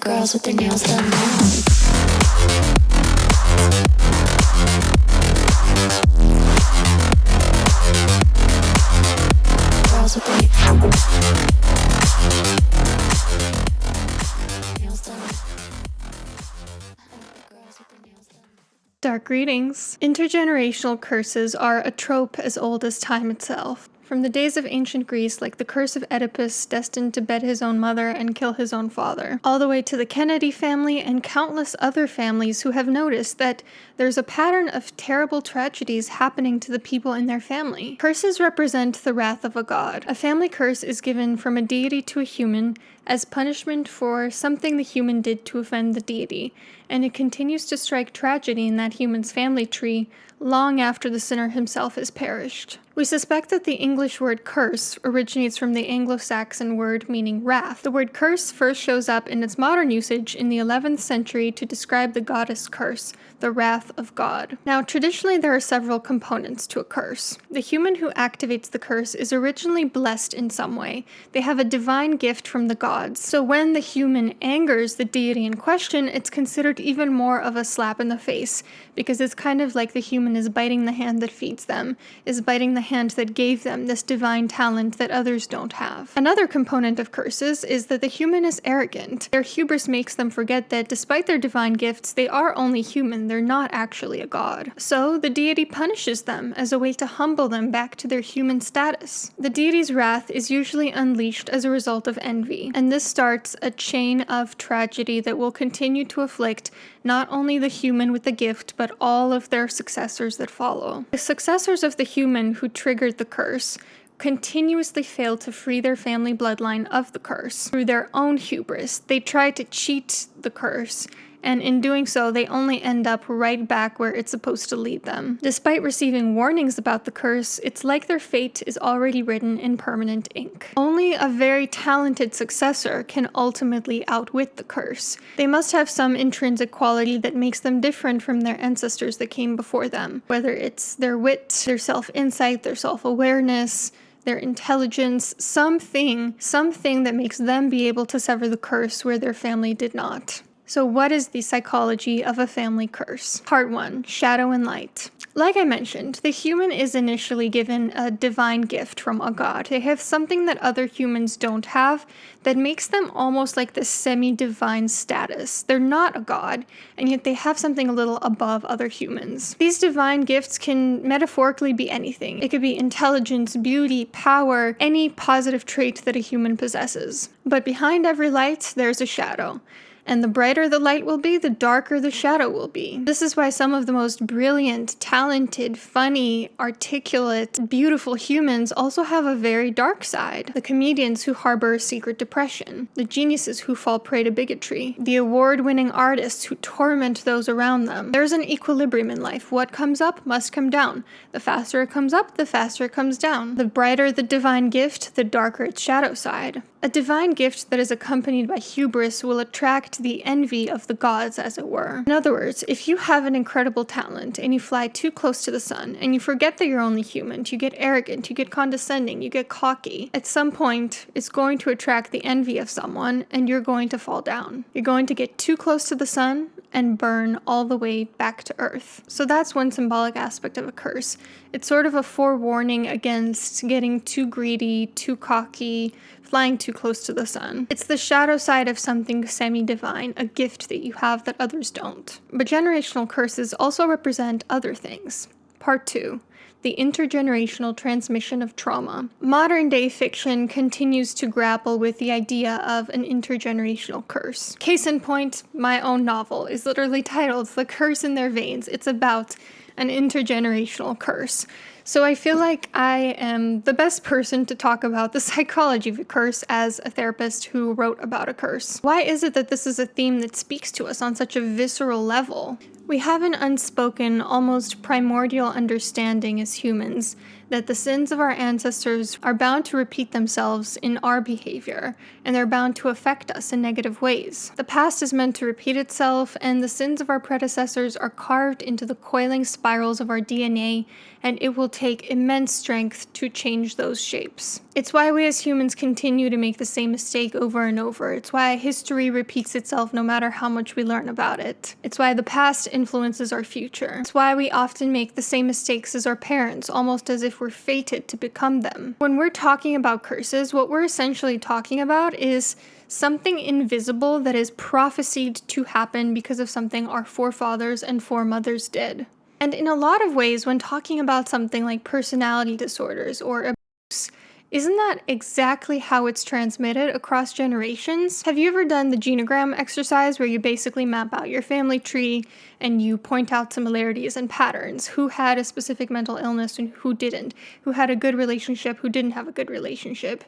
girls with their nails done now. Girls with their nails done. Dark greetings. Intergenerational curses are a trope as old as time itself. From the days of ancient Greece, like the curse of Oedipus, destined to bed his own mother and kill his own father, all the way to the Kennedy family and countless other families who have noticed that there's a pattern of terrible tragedies happening to the people in their family. Curses represent the wrath of a god. A family curse is given from a deity to a human as punishment for something the human did to offend the deity, and it continues to strike tragedy in that human's family tree long after the sinner himself has perished. We suspect that the English word curse originates from the Anglo-Saxon word meaning wrath. The word curse first shows up in its modern usage in the 11th century to describe the goddess curse, the wrath of God. Now, traditionally there are several components to a curse. The human who activates the curse is originally blessed in some way. They have a divine gift from the gods. So when the human angers the deity in question, it's considered even more of a slap in the face, because it's kind of like the human is biting the hand that feeds them, is biting the hand that gave them this divine talent that others don't have. Another component of curses is that the human is arrogant. Their hubris makes them forget that despite their divine gifts, they are only human, they're not actually a god. So the deity punishes them as a way to humble them back to their human status. The deity's wrath is usually unleashed as a result of envy, and this starts a chain of tragedy that will continue to afflict not only the human with the gift, but all of their successors that follow. The successors of the human who triggered the curse continuously fail to free their family bloodline of the curse. Through their own hubris, they try to cheat the curse, and in doing so, they only end up right back where it's supposed to lead them. Despite receiving warnings about the curse, it's like their fate is already written in permanent ink. Only a very talented successor can ultimately outwit the curse. They must have some intrinsic quality that makes them different from their ancestors that came before them, whether it's their wit, their self-insight, their self-awareness, their intelligence, something that makes them be able to sever the curse where their family did not. So what is the psychology of a family curse? Part 1, shadow and light. Like I mentioned, the human is initially given a divine gift from a god. They have something that other humans don't have that makes them almost like this semi-divine status. They're not a god, and yet they have something a little above other humans. These divine gifts can metaphorically be anything. It could be intelligence, beauty, power, any positive trait that a human possesses. But behind every light, there's a shadow. And the brighter the light will be, the darker the shadow will be. This is why some of the most brilliant, talented, funny, articulate, beautiful humans also have a very dark side. The comedians who harbor a secret depression, the geniuses who fall prey to bigotry, the award-winning artists who torment those around them. There's an equilibrium in life. What comes up must come down. The faster it comes up, the faster it comes down. The brighter the divine gift, the darker its shadow side. A divine gift that is accompanied by hubris will attract the envy of the gods, as it were. In other words, if you have an incredible talent and you fly too close to the sun and you forget that you're only human, you get arrogant, you get condescending, you get cocky, at some point it's going to attract the envy of someone and you're going to fall down. You're going to get too close to the sun and burn all the way back to earth. So that's one symbolic aspect of a curse. It's sort of a forewarning against getting too greedy, too cocky, flying too close to the sun. It's the shadow side of something semi-divine, a gift that you have that others don't. But generational curses also represent other things. Part 2. The intergenerational transmission of trauma. Modern-day fiction continues to grapple with the idea of an intergenerational curse. Case in point, my own novel is literally titled The Curse in Their Veins. It's about an intergenerational curse. So I feel like I am the best person to talk about the psychology of a curse as a therapist who wrote about a curse. Why is it that this is a theme that speaks to us on such a visceral level? We have an unspoken, almost primordial understanding as humans that the sins of our ancestors are bound to repeat themselves in our behavior, and they're bound to affect us in negative ways. The past is meant to repeat itself, and the sins of our predecessors are carved into the coiling spirals of our DNA, and it will take immense strength to change those shapes. It's why we as humans continue to make the same mistake over and over. It's why history repeats itself no matter how much we learn about it. It's why the past influences our future. It's why we often make the same mistakes as our parents, almost as if we're fated to become them. When we're talking about curses, what we're essentially talking about is something invisible that is prophesied to happen because of something our forefathers and foremothers did. And in a lot of ways, when talking about something like personality disorders or abuse, isn't that exactly how it's transmitted across generations? Have you ever done the genogram exercise where you basically map out your family tree and you point out similarities and patterns? Who had a specific mental illness and who didn't? Who had a good relationship, who didn't have a good relationship?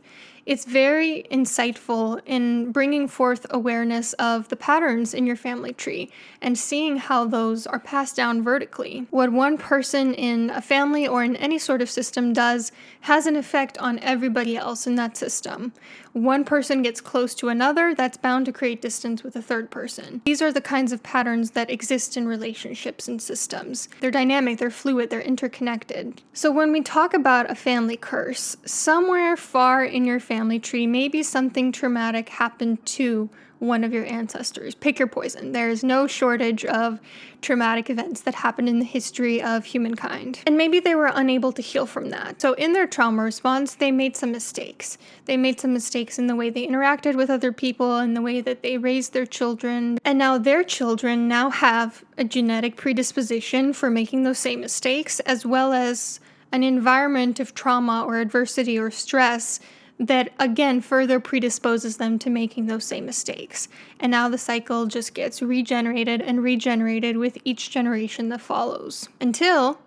It's very insightful in bringing forth awareness of the patterns in your family tree and seeing how those are passed down vertically. What one person in a family or in any sort of system does has an effect on everybody else in that system. One person gets close to another, that's bound to create distance with a third person. These are the kinds of patterns that exist in relationships and systems. They're dynamic, they're fluid, they're interconnected. So when we talk about a family curse, somewhere far in your family tree, maybe something traumatic happened to one of your ancestors. Pick your poison. There is no shortage of traumatic events that happened in the history of humankind. And maybe they were unable to heal from that. So in their trauma response, they made some mistakes. They made some mistakes in the way they interacted with other people, in the way that they raised their children. And now their children now have a genetic predisposition for making those same mistakes, as well as an environment of trauma or adversity or stress that again further predisposes them to making those same mistakes. And now the cycle just gets regenerated and regenerated with each generation that follows, until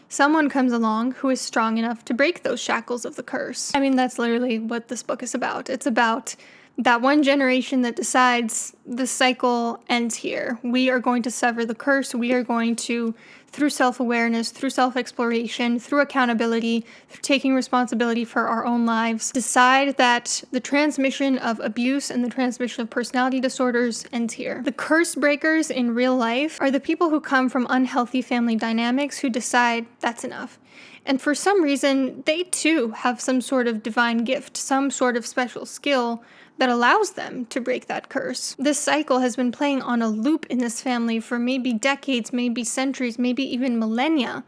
someone comes along who is strong enough to break those shackles of the curse. I mean, that's literally what this book is about. It's about that one generation that decides the cycle ends here. We are going to sever the curse. We are going to, through self-awareness, through self-exploration, through accountability, through taking responsibility for our own lives, decide that the transmission of abuse and the transmission of personality disorders ends here. The curse breakers in real life are the people who come from unhealthy family dynamics who decide that's enough. And for some reason, they too have some sort of divine gift, some sort of special skill that allows them to break that curse. This cycle has been playing on a loop in this family for maybe decades, maybe centuries, maybe even millennia.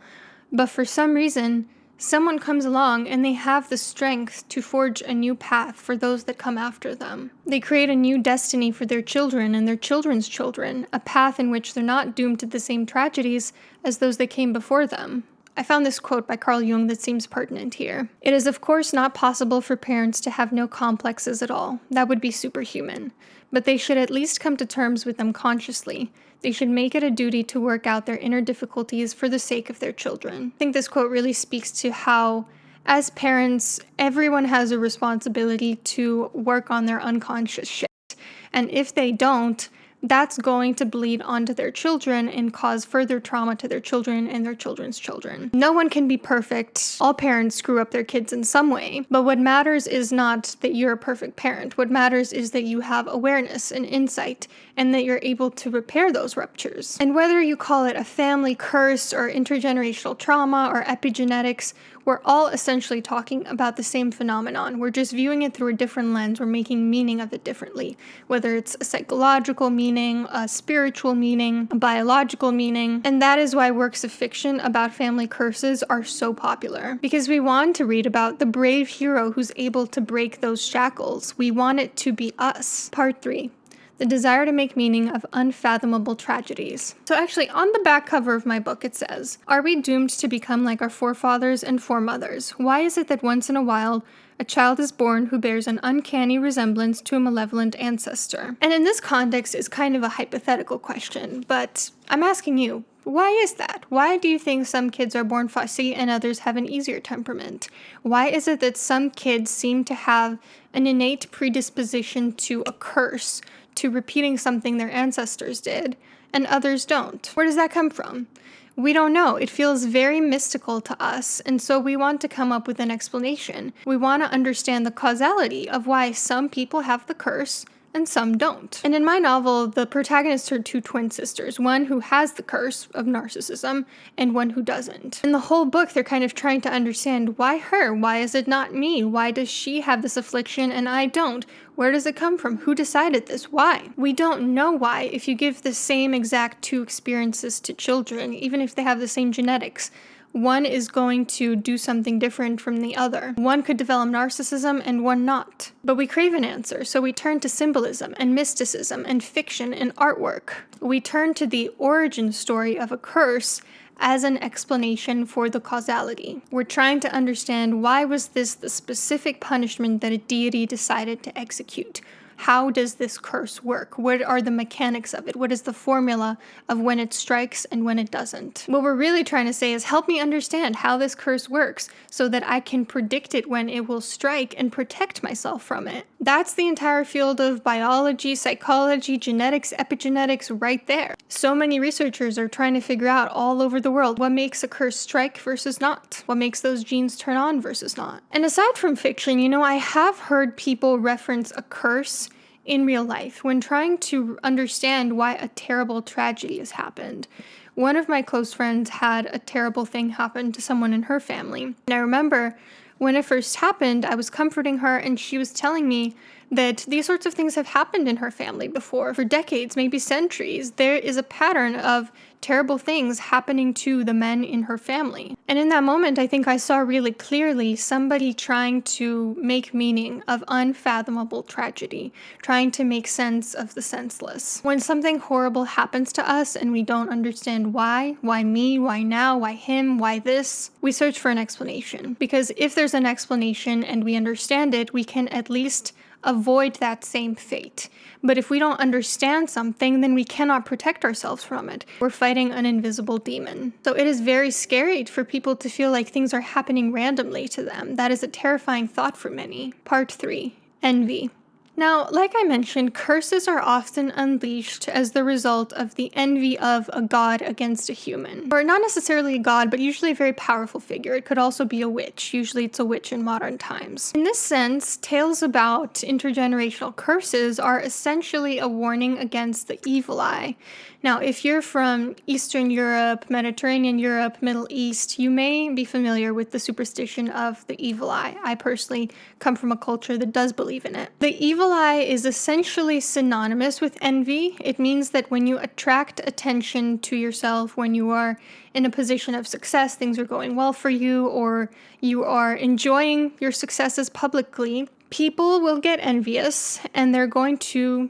But for some reason, someone comes along and they have the strength to forge a new path for those that come after them. They create a new destiny for their children and their children's children, a path in which they're not doomed to the same tragedies as those that came before them. I found this quote by Carl Jung that seems pertinent here. "It is of course not possible for parents to have no complexes at all. That would be superhuman. But they should at least come to terms with them consciously. They should make it a duty to work out their inner difficulties for the sake of their children." I think this quote really speaks to how, as parents, everyone has a responsibility to work on their unconscious shit. And if they don't, that's going to bleed onto their children and cause further trauma to their children and their children's children. No one can be perfect. All parents screw up their kids in some way. But what matters is not that you're a perfect parent. What matters is that you have awareness and insight and that you're able to repair those ruptures. And whether you call it a family curse or intergenerational trauma or epigenetics, we're all essentially talking about the same phenomenon. We're just viewing it through a different lens. We're making meaning of it differently. Whether it's a psychological meaning, a spiritual meaning, a biological meaning. And that is why works of fiction about family curses are so popular. Because we want to read about the brave hero who's able to break those shackles. We want it to be us. Part 3. The desire to make meaning of unfathomable tragedies. So actually, on the back cover of my book, it says, "Are we doomed to become like our forefathers and foremothers? Why is it that once in a while, a child is born who bears an uncanny resemblance to a malevolent ancestor?" And in this context, it's kind of a hypothetical question, but I'm asking you, why is that? Why do you think some kids are born fussy and others have an easier temperament? Why is it that some kids seem to have an innate predisposition to a curse, to repeating something their ancestors did, and others don't? Where does that come from? We don't know. It feels very mystical to us, and so we want to come up with an explanation. We want to understand the causality of why some people have the curse and some don't. And in my novel, the protagonists are two twin sisters, one who has the curse of narcissism and one who doesn't. In the whole book, they're kind of trying to understand, why her? Why is it not me? Why does she have this affliction and I don't? Where does it come from? Who decided this? Why? We don't know why if you give the same exact two experiences to children, even if they have the same genetics. One is going to do something different from the other. One could develop narcissism and one not. But we crave an answer, so we turn to symbolism and mysticism and fiction and artwork. We turn to the origin story of a curse as an explanation for the causality. We're trying to understand, why was this the specific punishment that a deity decided to execute? How does this curse work? What are the mechanics of it? What is the formula of when it strikes and when it doesn't? What we're really trying to say is, help me understand how this curse works so that I can predict it when it will strike and protect myself from it. That's the entire field of biology, psychology, genetics, epigenetics right there. So many researchers are trying to figure out all over the world what makes a curse strike versus not. What makes those genes turn on versus not. And aside from fiction, I have heard people reference a curse in real life when trying to understand why a terrible tragedy has happened. One of my close friends had a terrible thing happen to someone in her family. And I remember when it first happened, I was comforting her and she was telling me that these sorts of things have happened in her family before for decades, maybe centuries. There is a pattern of terrible things happening to the men in her family. And in that moment, I think I saw really clearly somebody trying to make meaning of unfathomable tragedy, trying to make sense of the senseless. When something horrible happens to us and we don't understand why me, why now, why him, why this, we search for an explanation. Because if there's an explanation and we understand it, we can at least avoid that same fate. But if we don't understand something, then we cannot protect ourselves from it. We're fighting an invisible demon. So it is very scary for people to feel like things are happening randomly to them. That is a terrifying thought for many. Part 3. Envy. Now, like I mentioned, curses are often unleashed as the result of the envy of a god against a human. Or not necessarily a god, but usually a very powerful figure. It could also be a witch. Usually it's a witch in modern times. In this sense, tales about intergenerational curses are essentially a warning against the evil eye. Now, if you're from Eastern Europe, Mediterranean Europe, Middle East, you may be familiar with the superstition of the evil eye. I personally come from a culture that does believe in it. The evil eye is essentially synonymous with envy. It means that when you attract attention to yourself, when you are in a position of success, things are going well for you, or you are enjoying your successes publicly, people will get envious and they're going to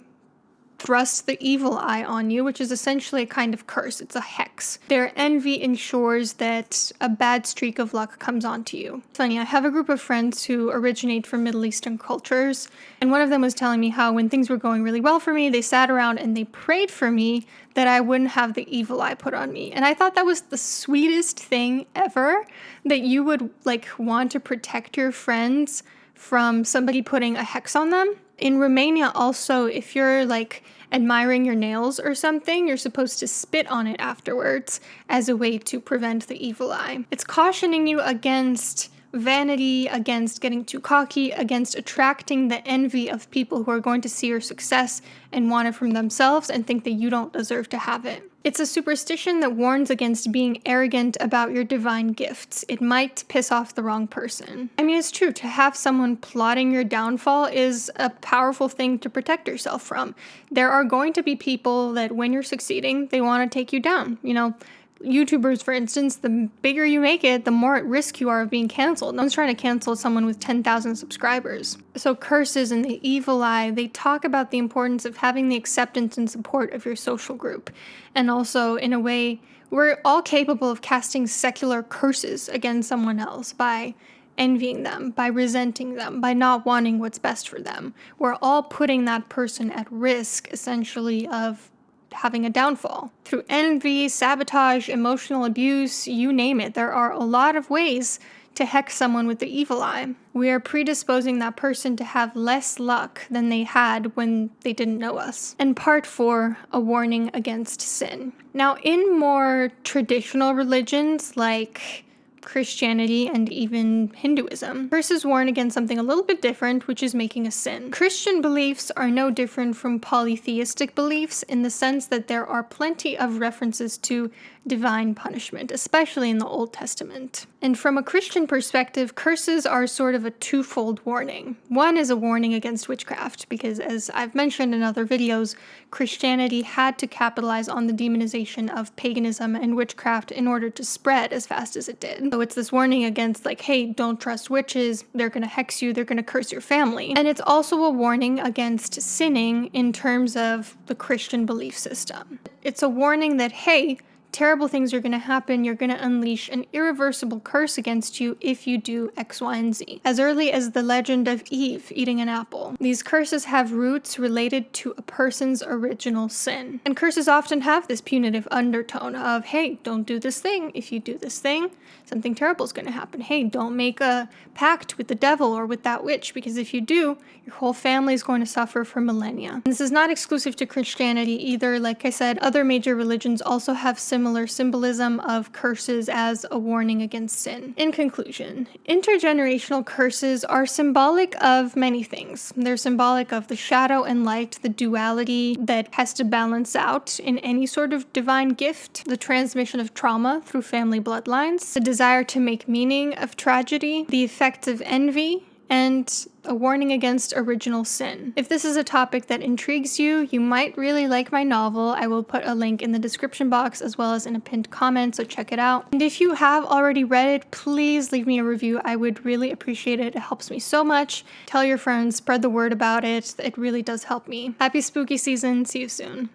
thrust the evil eye on you, which is essentially a kind of curse. It's a hex. Their envy ensures that a bad streak of luck comes onto you. Funny, I have a group of friends who originate from Middle Eastern cultures, and one of them was telling me how when things were going really well for me, they sat around and they prayed for me that I wouldn't have the evil eye put on me. And I thought that was the sweetest thing ever, that you would want to protect your friends from somebody putting a hex on them. In Romania also, if you're admiring your nails or something, you're supposed to spit on it afterwards as a way to prevent the evil eye. It's cautioning you against vanity, against getting too cocky, against attracting the envy of people who are going to see your success and want it from themselves and think that you don't deserve to have it. It's a superstition that warns against being arrogant about your divine gifts. It might piss off the wrong person. I mean, it's true, to have someone plotting your downfall is a powerful thing to protect yourself from. There are going to be people that when you're succeeding, they want to take you down. YouTubers, for instance, the bigger you make it, the more at risk you are of being canceled. No one's trying to cancel someone with 10,000 subscribers. So curses and the evil eye, they talk about the importance of having the acceptance and support of your social group. And also, in a way, we're all capable of casting secular curses against someone else by envying them, by resenting them, by not wanting what's best for them. We're all putting that person at risk, essentially, of having a downfall. Through envy, sabotage, emotional abuse, you name it. There are a lot of ways to hex someone with the evil eye. We are predisposing that person to have less luck than they had when they didn't know us. And part 4, a warning against sin. Now, in more traditional religions like Christianity and even Hinduism, curses warn against something a little bit different, which is making a sin. Christian beliefs are no different from polytheistic beliefs in the sense that there are plenty of references to divine punishment, especially in the Old Testament. And from a Christian perspective, curses are sort of a twofold warning. One is a warning against witchcraft, because as I've mentioned in other videos, Christianity had to capitalize on the demonization of paganism and witchcraft in order to spread as fast as it did. So it's this warning against like, hey, don't trust witches, they're gonna hex you, they're gonna curse your family. And it's also a warning against sinning in terms of the Christian belief system. It's a warning that, hey, terrible things are going to happen. You're going to unleash an irreversible curse against you if you do X, Y, and Z. As early as the legend of Eve eating an apple. These curses have roots related to a person's original sin. And curses often have this punitive undertone of, hey, don't do this thing. If you do this thing, something terrible is going to happen. Hey, don't make a pact with the devil or with that witch, because if you do, your whole family is going to suffer for millennia. And this is not exclusive to Christianity either. Like I said, other major religions also have similar symbolism of curses as a warning against sin. In conclusion, intergenerational curses are symbolic of many things. They're symbolic of the shadow and light, the duality that has to balance out in any sort of divine gift, the transmission of trauma through family bloodlines, the desire to make meaning of tragedy, the effects of envy, and a warning against original sin. If this is a topic that intrigues you, you might really like my novel. I will put a link in the description box as well as in a pinned comment, so check it out. And if you have already read it, please leave me a review. I would really appreciate it. It helps me so much. Tell your friends, spread the word about it. It really does help me. Happy spooky season. See you soon.